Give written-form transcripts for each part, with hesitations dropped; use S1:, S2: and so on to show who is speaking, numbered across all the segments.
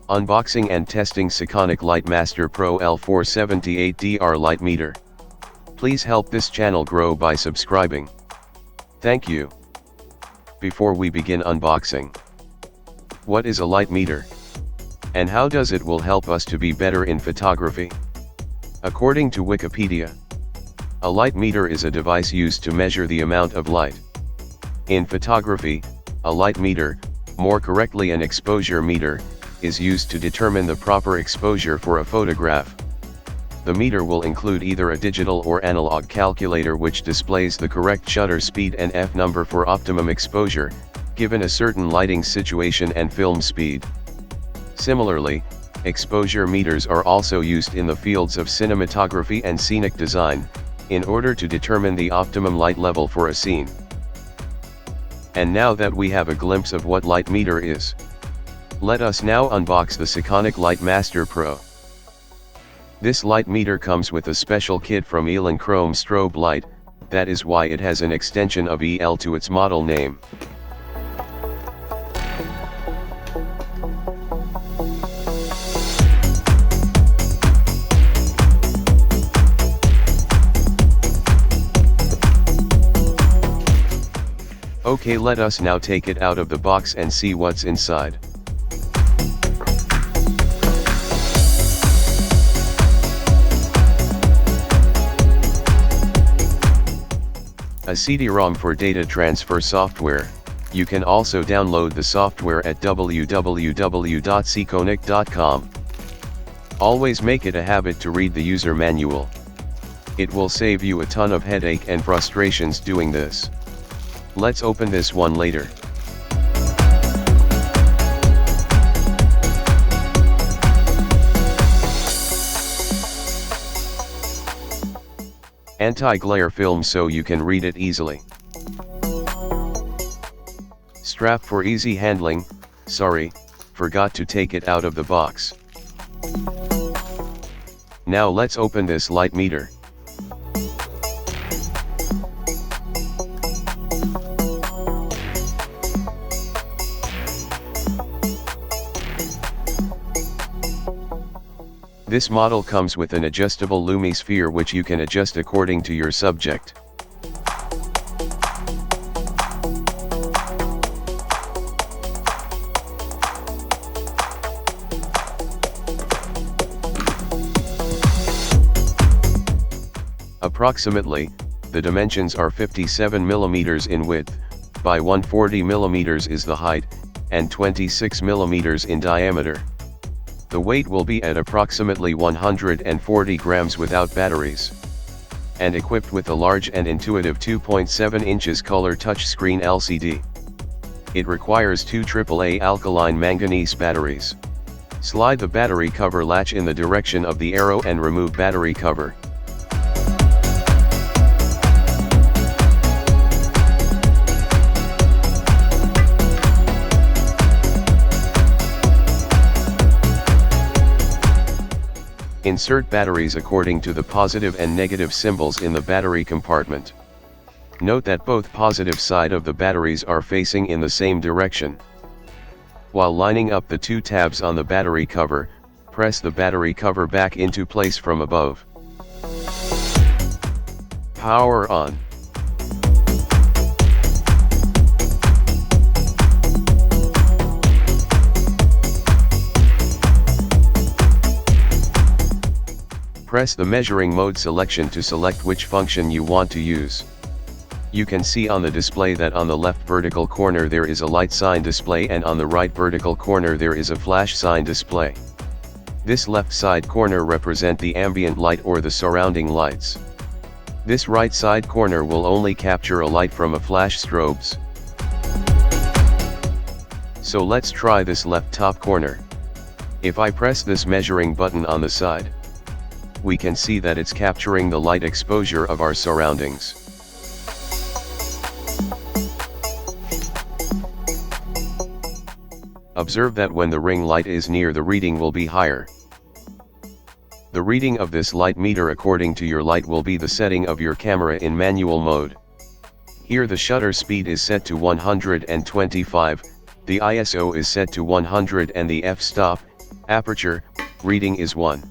S1: Unboxing and testing SEKONIC LIGHTMASTER PRO L-478DR light meter. Please help this channel grow by subscribing. Thank you. Before we begin unboxing, what is a light meter? And how does it will help us to be better in photography? According to Wikipedia, a light meter is a device used to measure the amount of light. In photography, a light meter, more correctly an exposure meter, is used to determine the proper exposure for a photograph. The meter will include either a digital or analog calculator which displays the correct shutter speed and f number for optimum exposure, given a certain lighting situation and film speed. Similarly, exposure meters are also used in the fields of cinematography and scenic design, in order to determine the optimum light level for a scene. And now that we have a glimpse of what light meter is, let us now unbox the SEKONIC LIGHTMASTER Pro. This light meter comes with a special kit from Elan Chrome Strobe Light, that is why it has an extension of EL to its model name. Okay, let us now take it out of the box and see what's inside. A CD-ROM for data transfer software. You can also download the software at www.sekonic.com. Always make it a habit to read the user manual. It will save you a ton of headache and frustrations doing this. Let's open this one later. Anti-glare film so you can read it easily. Strap for easy handling. Sorry, forgot to take it out of the box. Now let's open this light meter. This model comes with an adjustable lumisphere which you can adjust according to your subject. Approximately, the dimensions are 57 mm in width, by 140 mm is the height, and 26 mm in diameter. The weight will be at approximately 140 grams without batteries. And equipped with a large and intuitive 2.7 inches color touchscreen LCD. It requires two AAA alkaline manganese batteries. Slide the battery cover latch in the direction of the arrow and remove battery cover. Insert batteries according to the positive and negative symbols in the battery compartment. Note that both positive side of the batteries are facing in the same direction. While lining up the two tabs on the battery cover, press the battery cover back into place from above. Power on. Press the measuring mode selection to select which function you want to use. You can see on the display that on the left vertical corner there is a light sign display and on the right vertical corner there is a flash sign display. This left side corner represent the ambient light or the surrounding lights. This right side corner will only capture a light from a flash strobes. So let's try this left top corner. If I press this measuring button on the side, we can see that it's capturing the light exposure of our surroundings. Observe that when the ring light is near, the reading will be higher. The reading of this light meter according to your light will be the setting of your camera in manual mode. Here the shutter speed is set to 125, the ISO is set to 100 and the f-stop, Aperture, reading is 1.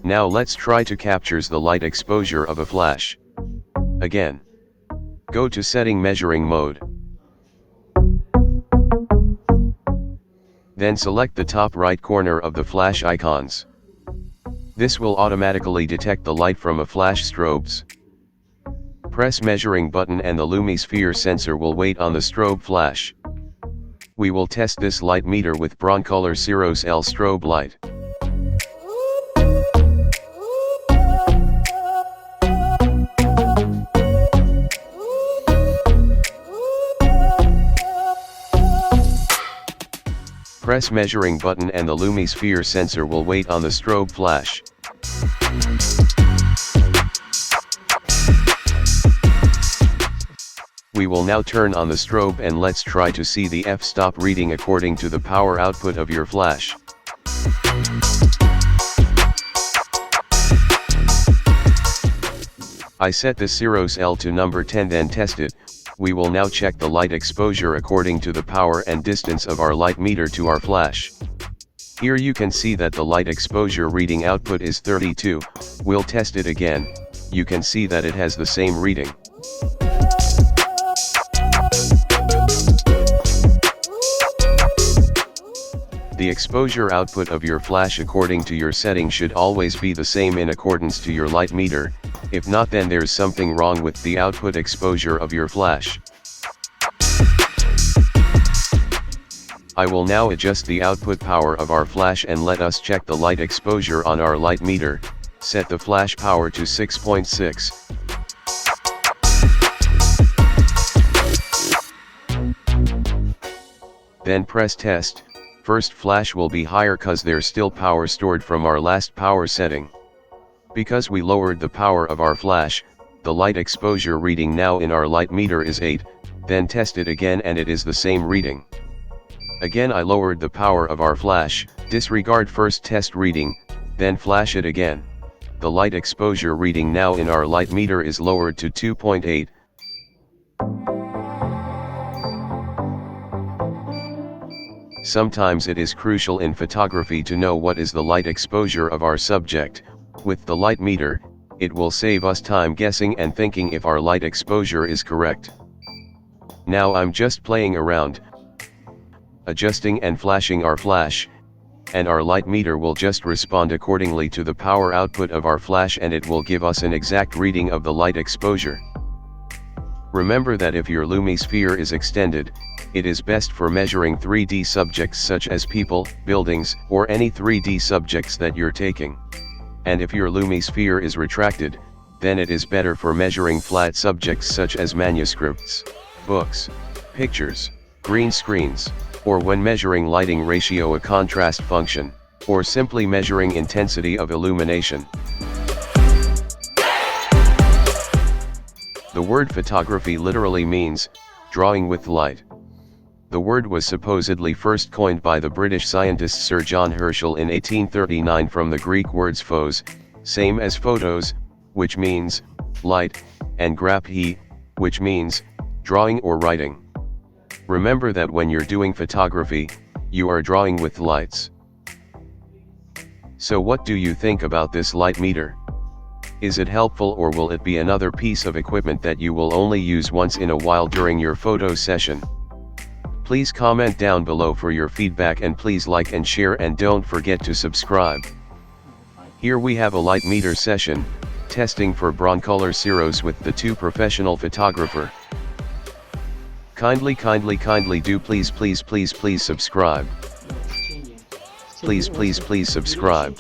S1: Now let's try to captures the light exposure of a flash. Again, go to setting measuring mode. Then select the top right corner of the flash icons. This will automatically detect the light from a flash strobes. Press measuring button and the lumisphere sensor will wait on the strobe flash. We will test this light meter with Broncolor Ceros L strobe light. Press measuring button and the lumisphere sensor will wait on the strobe flash. We will now turn on the strobe and let's try to see the f-stop reading according to the power output of your flash. I set the Ceros L to number 10 then test it. We will now check the light exposure according to the power and distance of our light meter to our flash. Here you can see that the light exposure reading output is 32, we'll test it again, you can see that it has the same reading. The exposure output of your flash according to your setting should always be the same in accordance to your light meter, if not then there's something wrong with the output exposure of your flash. I will now adjust the output power of our flash and let us check the light exposure on our light meter, set the flash power to 6.6. Then press test. First flash will be higher cause there's still power stored from our last power setting. Because we lowered the power of our flash, the light exposure reading now in our light meter is 8, then test it again and it is the same reading. Again I lowered the power of our flash, disregard first test reading, then flash it again. The light exposure reading now in our light meter is lowered to 2.8. Sometimes it is crucial in photography to know what is the light exposure of our subject. With the light meter, it will save us time guessing and thinking if our light exposure is correct. Now I'm just playing around, adjusting and flashing our flash, and our light meter will just respond accordingly to the power output of our flash and it will give us an exact reading of the light exposure. Remember that if your lumisphere is extended, it is best for measuring 3D subjects such as people, buildings, or any 3D subjects that you're taking. And if your lumisphere is retracted, then it is better for measuring flat subjects such as manuscripts, books, pictures, green screens, or when measuring lighting ratio a contrast function, or simply measuring intensity of illumination. The word photography literally means drawing with light. The word was supposedly first coined by the British scientist Sir John Herschel in 1839 from the Greek words phos, same as photos, which means light, and graphi, which means drawing or writing. Remember that when you're doing photography, you are drawing with lights. So what do you think about this light meter? Is it helpful or will it be another piece of equipment that you will only use once in a while during your photo session? Please comment down below for your feedback and please like and share and don't forget to subscribe. Here we have a light meter session, testing for Broncolor Ceros with the two professional photographer. Kindly do please subscribe. Please subscribe.